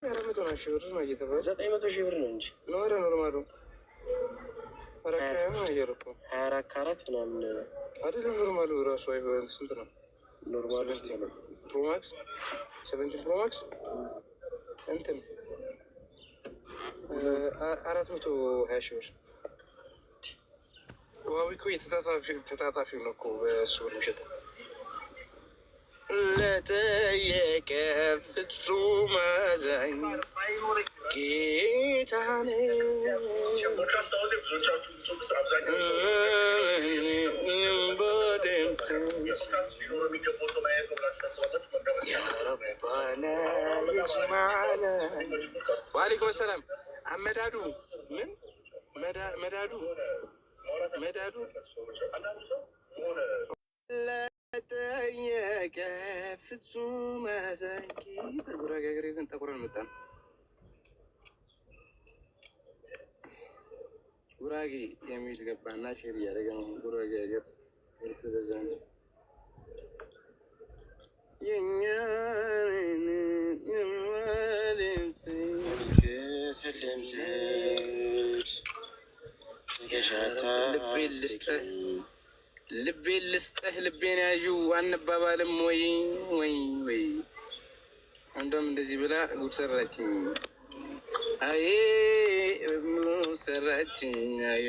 400,000 ብር ነው እየተባለ 900,000 ብር ነው እንጂ ኖረ ኖርማሉ 24 ካራት ምናምን አይደለም። ኖርማሉ ራሱ አይሆን ስንት ነው? ኖርማሉ ፕሮማክስ 17 ፕሮማክስ እንትን 420,000 ብር። ዋዊ እኮ ተጣጣፊ ነው እኮ በእሱ ብር የሚሸጠው። ለጠየቀ ፍጹም አዛኝ ጌታ ዋሌኩም ሰላም። አመዳዱ ምን መዳዱ ለጠየቀ ፍጹም አዛኝ ጉራጌ ሀገሬትን ጠቁረን መጣን። ጉራጌ የሚል ገባና ሼር እያደረገ ነው። ጉራጌ ሀገር በዛ ነው ልቤን ልስጥህ ልቤን ያዥው አንባባልም ወይ ወይ ወይ። አንዷም እንደዚህ ብላ ጉድ ሰራችኝ። አይ ሰራችኝ አይ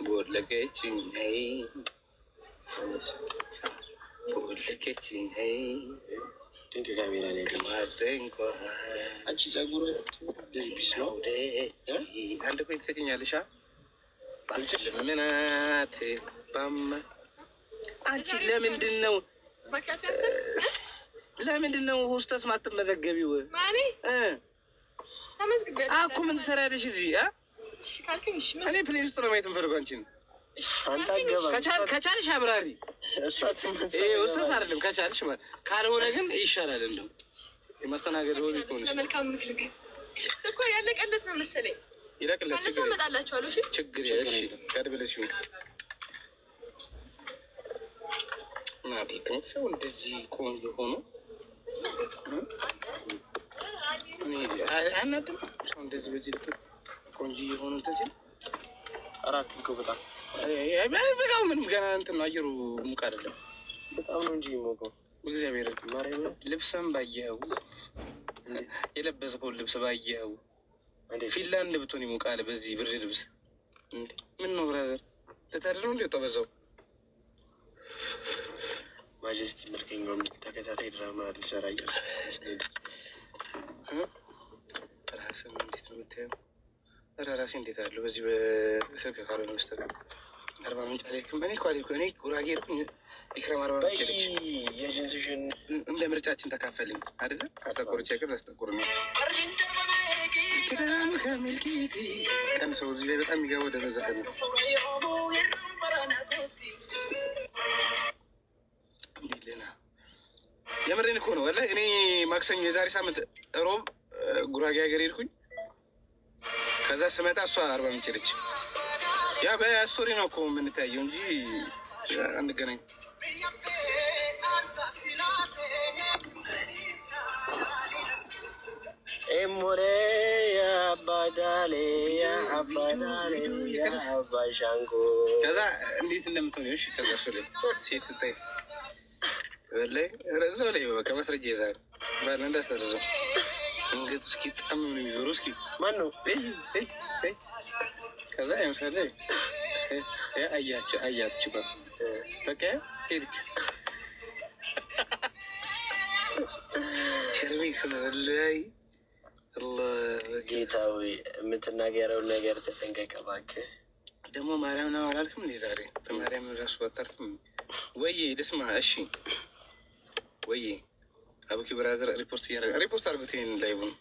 ቦለቀችኝ አይ ቦለቀችኝ አይ ድንቅ ካሜራ ላይ ማዘንኳ አንቺ ጸጉር ቢስ ነው። አንድ ቆይ ትሰጭኛለሽ? ምናት ባማ አንቺ ለምንድን ነው ሆስተስ ማትመዘገቢው? እኮ ምን ትሰሪያለሽ እዚህ? እኔ ፕሌን ውስጥ ነው ማየት የምፈልገው አንቺን። ከቻልሽ አብራሪ ሆስተስ አይደለም ከቻልሽ፣ ካልሆነ ግን ይሻላል። እንደው የማስተናገድ ሆ መልካም ምክር ስኳር ያለቀለት ነው መሰለኝ። ይለቅለት መጣላችኋለሁ። ችግር ቀድብለሽ ናቴ ትምህርት ሰው እንደዚህ ቆንጆ ሆኖ አናድም። ሰው እንደዚህ በዚህ ልክ ቆንጆ የሆኑ ተችል አራት ዝገው በጣም ዝጋው። ምንም ገና እንትን ነው አየሩ ሙቅ አይደለም። በጣም ነው እንጂ ሞቀው እግዚአብሔር ልብስም ባየኸው የለበስከውን ልብስ ባየኸው ፊንላንድ ብትሆን ይሞቃል በዚህ ብርድ ልብስ። ምን ነው ብራዘር ለታድር ነው እንዴ በዛው ማጀስቲ መልከኛው ተከታታይ ድራማ ልሰራ እያልኩ ራስን እንዴት ነው የምታየው? ራሴ እንዴት አለው በዚህ በስልክ ካልሆነ በስተቀር 40 ምንጭ አልሄድክም። እኔ እኮ አልሄድኩም። እኔ ጉራጌ ሄድኩኝ። ኢክራም 40 ምንጭ ሄደች። የኤጀንሲሽን እንደ ምርጫችን ተካፈልኝ አይደለ? አስጠቆርቼ ግን አስጠቆር ነው ቅዳም ከሚልኪቲ ቀን ሰው እዚህ ላይ በጣም የሚገባው ወደ ዘፈን ነው። የምሬን እኮ ነው ወላሂ። እኔ ማክሰኞ የዛሬ ሳምንት ሮብ ጉራጌ ሀገር ሄድኩኝ። ከዛ ስመጣ እሷ 40 ምንጭ ሄደች። ያ በስቶሪ ነው እኮ የምንታየው እንጂ አንገናኝ። ኤሞሬ አባሻንጎ ከዛ እንዴት እንደምትሆን ሽ ከዛ እሱ ላይ ሴት ስታይ በላይ እዛው ላይ በቃ ማስረጃ ይዛል ባለ እንዳሰርዘው እንግዲህ እስኪ ጣም ነው የሚዞሩ እስኪ ማን ነው ከዛ ለምሳሌ አያችሁ በቃ ሄድክ ሸርቤክ ስለላይ ጌታዊ የምትናገረውን ነገር ተጠንቀቅ እባክህ። ደግሞ ማርያም ነው አላልክም እንዴ? ዛሬ በማርያም ራሱ አታርፍም ወይ? ልስማ እሺ ወይ አቡኪ ብራዘር ሪፖርት እያደረገ ሪፖርት አድርጉት። ይሄን ላይቭ ነው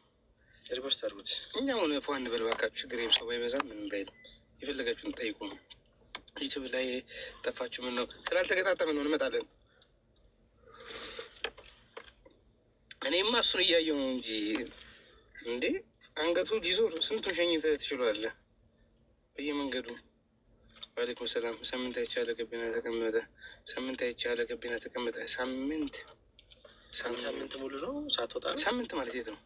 ሪፖርት አድርጉት። እኛም ሆነ ፏን እንበል እባካችሁ። ችግር የለም ሰው ባይበዛም ምንም ባይል የፈለጋችሁን ጠይቁ ነው። ዩቲዩብ ላይ ጠፋችሁ ምን ነው? ስላልተገጣጠመን ነው እንመጣለን። እኔማ እሱን እያየው ነው እንጂ እንዴ አንገቱ ሊዞር ስንቱን ሸኝተህ ትችላለህ በየመንገዱ። ዋሌኩም ሰላም። ሳምንት አይቻለ ገቢና ተቀመጠ። ሳምንት አይቻለ ገቢና ተቀመጠ። ሳምንት ሙሉ ነው ሳትወጣ። ሳምንት ማለት የት ነው?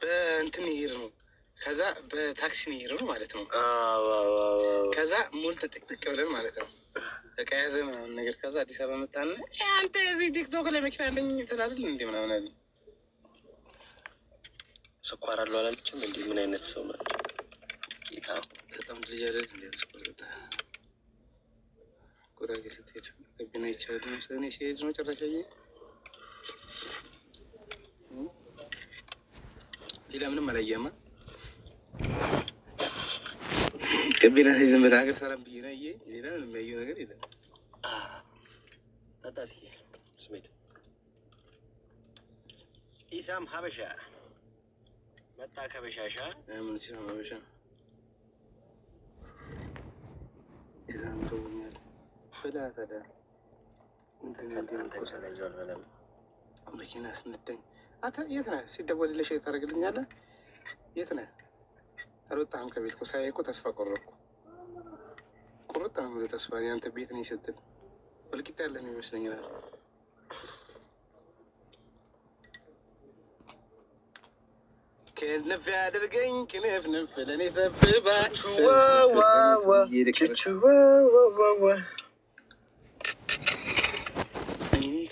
በእንትን ይሄድ ነው። ከዛ በታክሲ ይሄድ ነው ማለት ነው። ከዛ ሞል ተጥቅጥቅ ብለን ማለት ነው። በቃ ያዘ ምናምን ነገር። ከዛ አዲስ አበባ መጣን። አንተ እዚህ ቲክቶክ ላይ መኪና አለኝ ትላለህ እንዴ ምናምን አለ። ስኳር አለው አላለችም እንዴ? ምን አይነት ሰው ነው ጌታ? በጣም ልጅ አይደል እንዴ? ስኳር ጉራጌ ስትሄድ ገቢና ይቻላል ነው ሰኔ ሲሄድ ነው ጨረሻ ሌላ ምንም አላየማ። ገቢና ላይ ዝም ብለህ ሀገር ሰላም ብዬ ነው ሌላ ምንም የሚያየው ነገር የለም። ጠጣ እስኪ ስሜት ኢሳም ሀበሻ መጣ ከበሻሻ ምን ሲሆን ሀበሻ ኢሳም ደውኛል ብላ ታዲያ መኪና አስነዳኝ። አንተ የት ነህ? ሲደወልልሽ ታደርግልኛለህ? የት ነህ? አልወጣህም ከቤት እኮ ሳይ እኮ ተስፋ ቆረጥኩ። ቁርጥ ነው የምልህ ተስፋ አንተ ቤት ነኝ ስትል ወልቂጤ ያለን ይመስለኛል። ክንፍ ያድርገኝ ክንፍንፍ ለእኔ ሰብስባችሁ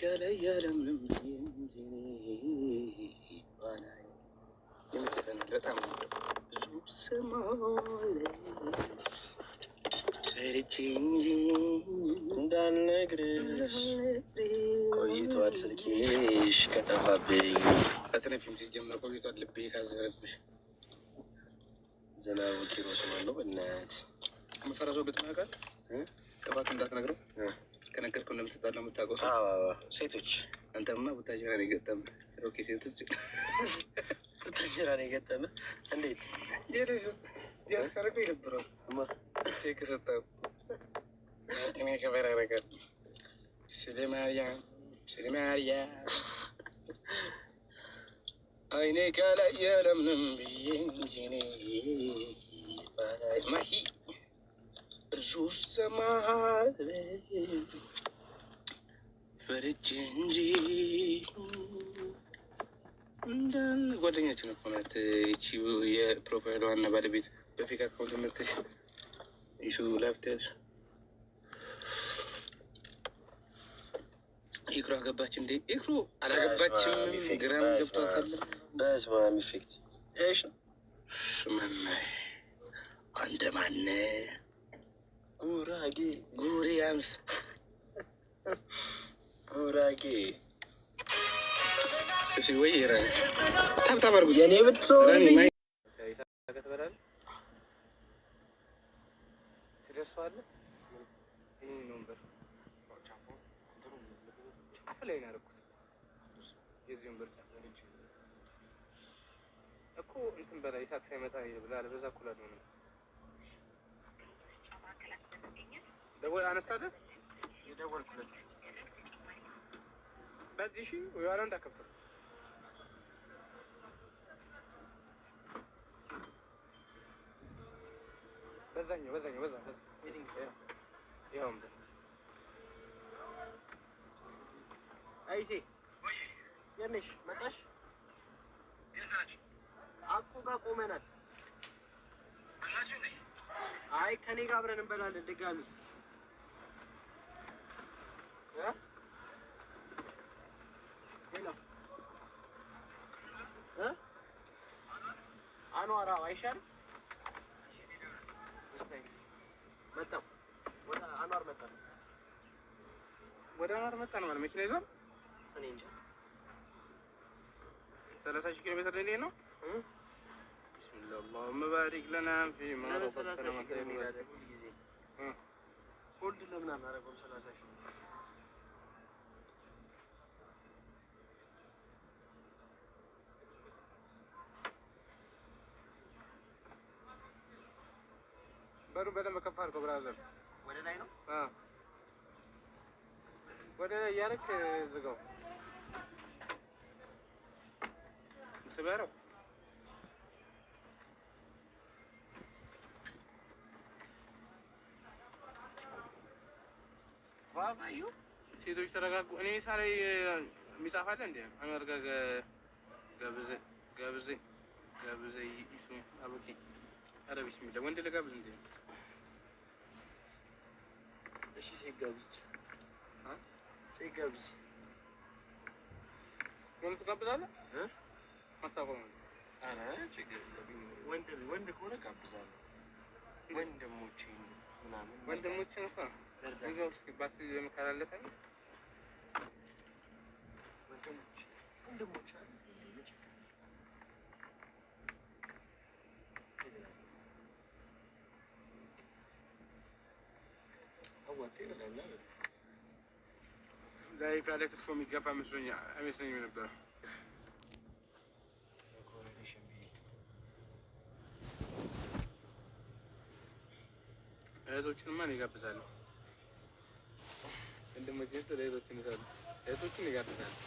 ከላይ ያለምንም በጣም ብዙ ሰማይ ፈርቼ እንጂ እንዳልነግርሽ ቆይቷል ስልክሽ ከጠፋብኝ። አትነፊም ሲጀመር ቆይቷል ልቤ ካዘረብሽ። ዝናቡ ኪሮስ ማነው በእናትህ የምፈራሰው ቤት ማያውቃል ጥፋቱ እንዳትነግረው ከነገርከው እንደምትጣላ የምታውቀው ሴቶች አንተማ ቡታጀራ ነው የገጠመህ። ኦኬ ሴቶች ቡታጀራ ነው የገጠመህ። እንዴት ዲያስካረገ ይደብረው ከሰጠው እኔ ከበር ያደርጋል። ስለ ማርያም አይኔ ካላይ የለምንም ብዬ እንጂ ማሂ ብዙ ሰማይ ፈርቼ እንጂ እንዳን ጓደኛችን እኮ ናት ይቺ የፕሮፋይል ዋና ባለቤት። በፌክ አካውንት መርተሽ ይሱ ላፕተሽ ኢክሩ አገባች እንዴ? ኢክሩ አላገባችም። ግራም ገብቷታል። በስማም ኢፌክት እሺ ማነህ አንተ? ማነህ? ጉራጌ ጉሪያምስ ጉራጌ እሺ ወይ ይራ ታብታብ አድርጉት። የኔ ብትሆን ከተበላል ትደርሰዋለህ። ይሄ ነበር ጫፍ ላይ ነው ያደረኩት። የዚህ ወንበር ጫፍ ላይ እኮ እንትን በላይ ሳክ ሳይመጣ ብለህ በዛ እኩል አልሆነም። ደወል አነሳለህ? የደወልኩለት በዚህ ሺ ወይ ዋላ እንዳከፍተው በዛኛው በዛ ይኸውም አይሴ የነሽ መጣሽ? አቁ ጋር ቆመናል። አይ ከኔ ጋር አብረን እንበላለን ድጋሚ አኗራ አይሻልም? መጣሁ ወደ አኗር መጣ ነው ማለት መኪና ይዟል። እኔ እንጃ 30 ኪሎ ሜትር ላይ ነው። ቢስሚላህ اللهم بارك لنا فيما رزقتنا ሁሉ ለምን አናረገውም? 30 ሺህ በሩ በደንብ ከፍ አድርገው ብራዘር። ወደ ላይ ነው ወደ ላይ ያረክ ዝጋው ስበረው። ባባዩ ሴቶች ተረጋጉ። እኔ ሳላይ የሚጻፍ አለ እንዴ? አመርጋ ገብዘኝ ጋብዘኝ እሱ አበቂ ኧረ ቢስሚላ ወንድ ልጋብዝ እንዴ? እሺ ሴት ጋብዝ ሴት ጋብዝ ወንድ ትጋብዛለህ? አታውቀውም? ኧረ ችግር የለም ወንድ ከሆነ ጋብዛለሁ። ወንድሞቼን ምናምን ወንድሞቼን እኮ እዛው እስኪ ባስ የምካላለፈኝ ወንድሞች አሉ አዋጤ ብለና ላይፍ ያለ ክትፎ የሚገፋ መስሎኛል አይመስለኝም ነበር። እህቶችንማ እኔ እጋብዛለሁ። ወንድሞቼን ስለ እህቶችን ይዛሉ። እህቶችን እጋብዛለሁ።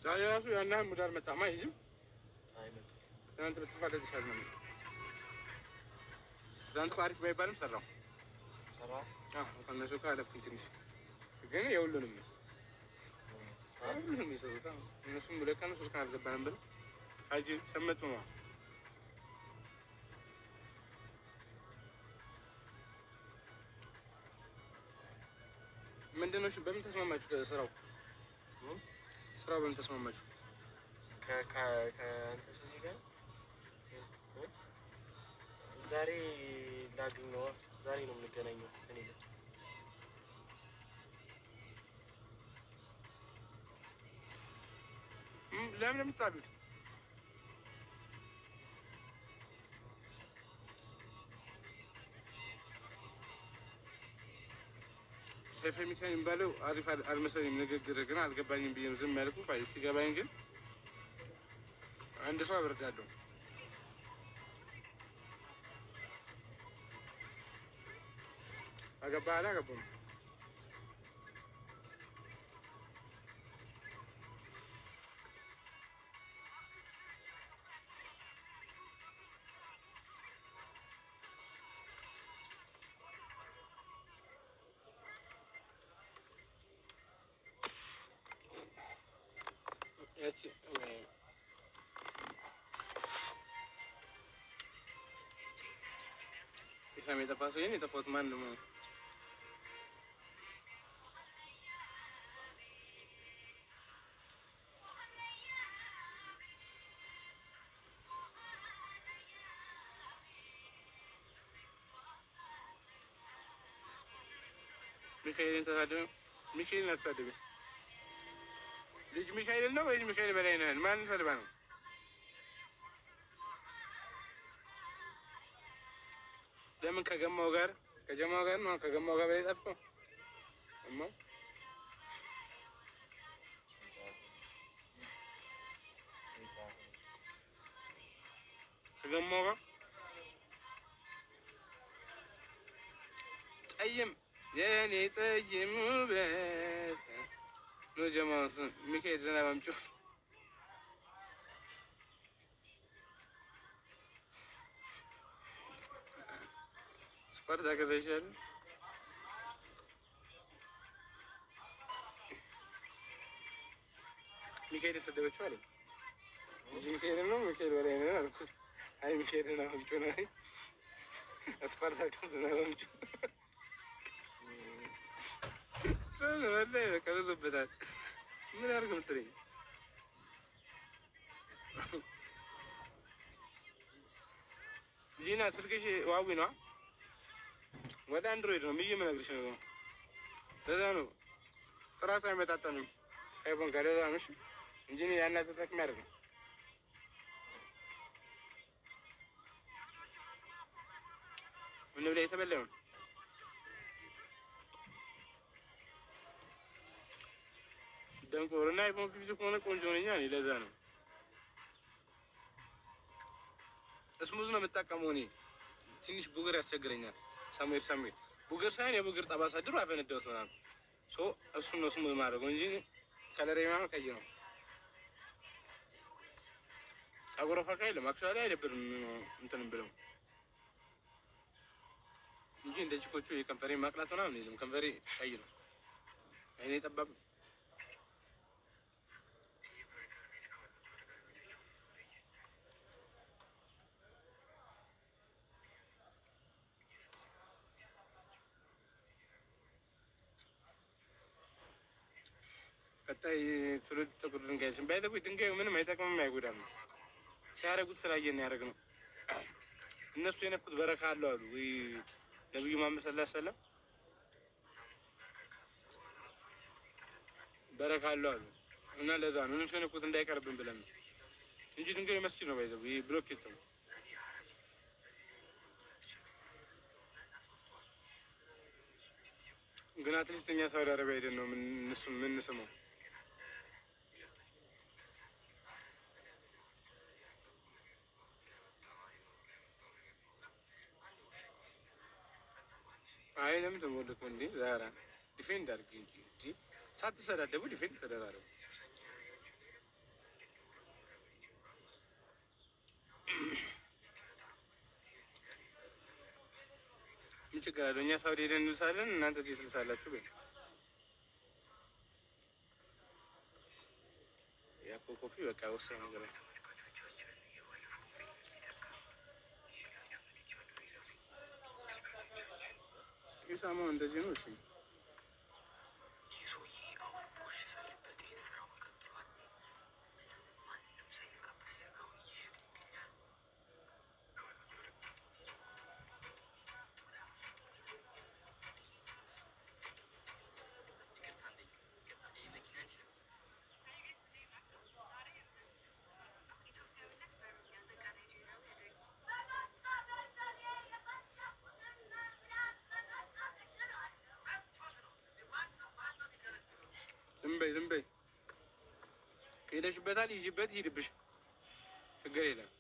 ዛሬ ራሱ ያን ያህል ሙዳር መጣማ አይዝም። ትናንት ብትፋለጥ ይሻል ነው። ትናንት እኮ አሪፍ ባይባልም ሰራው ከእነሱ ጋር አለፍኩኝ ትንሽ ግን የሁሉንም ነው ሁሉንም የሰሩት እነሱም ሁለት ቀን ሶስት ቀን አልገባንም ብለው ሀጂ ሰመጡ ነው። ምንድን ነው በምን ተስማማችሁ? ስራው በምን ተስማማችሁ? ከአንተ ሰው ጋር ዛሬ ላግኘዋ ዛሬ ነው የምንገናኘው እኔ ጋር ለምን የምትጣሉት? ሰይፈ ሚካኤል የሚባለው አሪፍ አልመሰለኝም። ንግግር ግን አልገባኝም ብዬ ነው ዝም ያልኩ። ሲገባኝ ግን አንድ ሰው አበርዳለሁ። አገባህ አላገባህም? ኢሳም የጠፋ ሰው ይሄን የጠፋሁት ማን ነው? ሚካኤልን ተሳደበ። ሚካኤልን አትሳደበ። ልጅ ሚካኤልን ነው ወይ ሚካኤል በላይ ነህ? ማንን ሰድባ ነው? ለምን ከጀማው ጋር ነው ከጀማው ጋር በላይ ጠፋው? እማ ከጀማው ጋር ጠይም የኔ ጠይም ውበት ነው ጀማው ሚካኤል ዝናብ አምጪው ስፓርታ ከዛይሻል ሚካኤል የሰደበችው አለ እዚህ ሚካኤል ነው ሚካኤል በላይ ነው አልኩት። አይ ሚካኤል ዝናብ አምጪው ነው ስፓርታ ከዝናብ አምጪው በቃ ብዙበታል። ምን ያድርግ የምትለኝ ሊና ስልክሽ ዋዊ ነው ወደ አንድሮይድ ነው ብዬ የምነግርሽ ነው። ለዛ ነው ጥራቱ አይመጣጠንም አይፎን ጋር ለዛ ነው እንጂ ያን ተጠቅሜ አይደለም። ምን ብላ የተበላው ደንቆርና አይፎን ፊፍቲ ከሆነ ቆንጆ ነኝ እኔ። ለዛ ነው እስሙዝ ነው የምጠቀመው እኔ። ትንሽ ቡገር ያስቸግረኛል። ሳሙኤል ቡገር ሳይሆን የቡገር ጠባሳ ድሮ አፈነዳሁት ምናምን እሱን ነው ስሙዝ ማድረገው እንጂ ከለሬ ምናምን ቀይ ነው። ጸጉረ ፈካ የለም አክቹዋሊ አይደብርም እንትን ብለው እንደ ቺኮቹ የከንፈሬ ማቅላት ምናምን የለም። ከንፈሬ ቀይ ነው፣ አይኔ ጠባብ። ቀጣይ ትውልድ ጥቁር ድንጋይ ባይዘጉ ድንጋዩ ምንም አይጠቅምም አይጎዳም። ሲያደርጉት ስላየን ያደርግ ነው። እነሱ የነኩት በረካ አለው አሉ ወይ ነብዩ መሐመድ ሰለላሁ ዐለይሂ ወሰለም በረካ አለው አሉ እና ለዛ ነው እነሱ የነኩት እንዳይቀርብን ብለን ነው እንጂ ድንጋዩ መስጊድ ነው። ባይዘው ይሄ ብሎኬት ነው። ግን አትሊስት እኛ ሳውዲ አረቢያ ሄደን ነው ምን ስመው አይ ለምን ተሞልኩ እንዴ? ዛራ ዲፌንድ አድርጊ እንጂ ሳትሰዳደቡ ዲፌንድ ተደራረቡ። ምን ችግር አለው? እኛ ሳውዲ ሄደን እንልሳለን፣ እናንተ እዚህ ትልሳላችሁ። በይ ያኮ ኮፊ በቃ ወሳኝ ነገር ነው። የሳማው እንደዚህ ነው። እሺ ዝም በይ ሄደሽበታል፣ ይዤበት ሂድብሽ፣ ችግር የለም።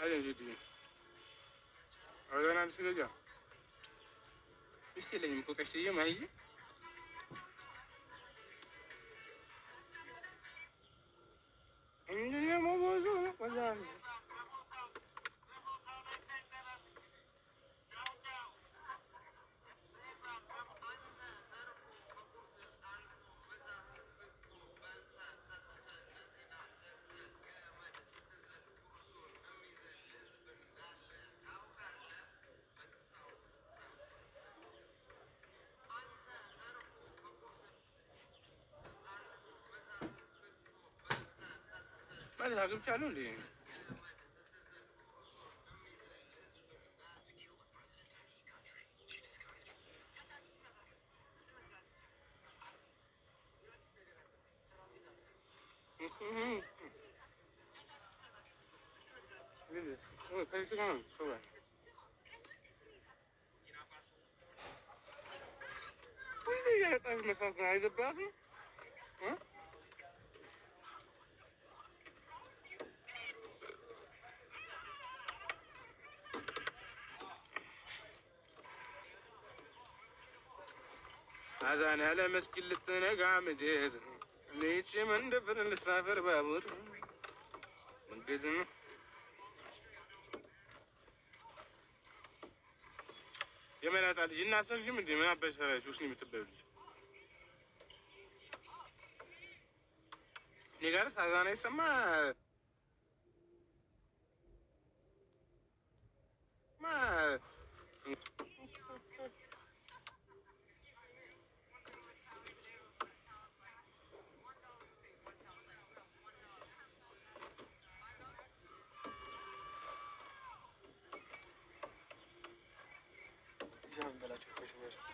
አይ እንዴ አውራናል ስለጃ እስቲ ለኝም እኮ ቀሽዬ ማይዬ እንዴ ሞቦዞ ወዛን ማለት አግብቻለሁ እንዴ? አዛን ያለ መስጊድ ልትነጋ ምድር ልጅ መንደፍር ልሳፈር ባቡር መንገድ ነው። የመላጣ ልጅ እናሰብሽም እንዴ? ምን አባሽ ሰራችሁ? ውስጥ የምትበሉ ልጅ እኔ ጋር አዛን አይሰማ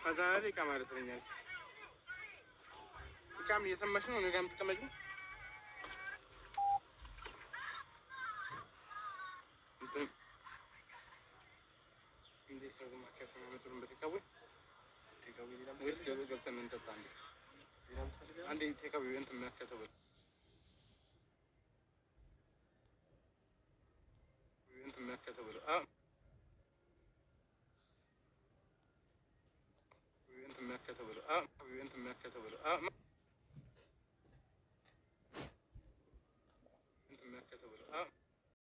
አዛን ላይ ቃ ማለት ነኛል። ቃም እየሰማሽ ነው። ነገ የምትቀመጪ እንዴት ነው? ግማሽ ሰማመቱን በተካው ወይስ ገብተን እንጠጣ? አንዴ ቴካዊ እንትን የሚያከተው እንትን የሚያከተው እንትን የሚያከተው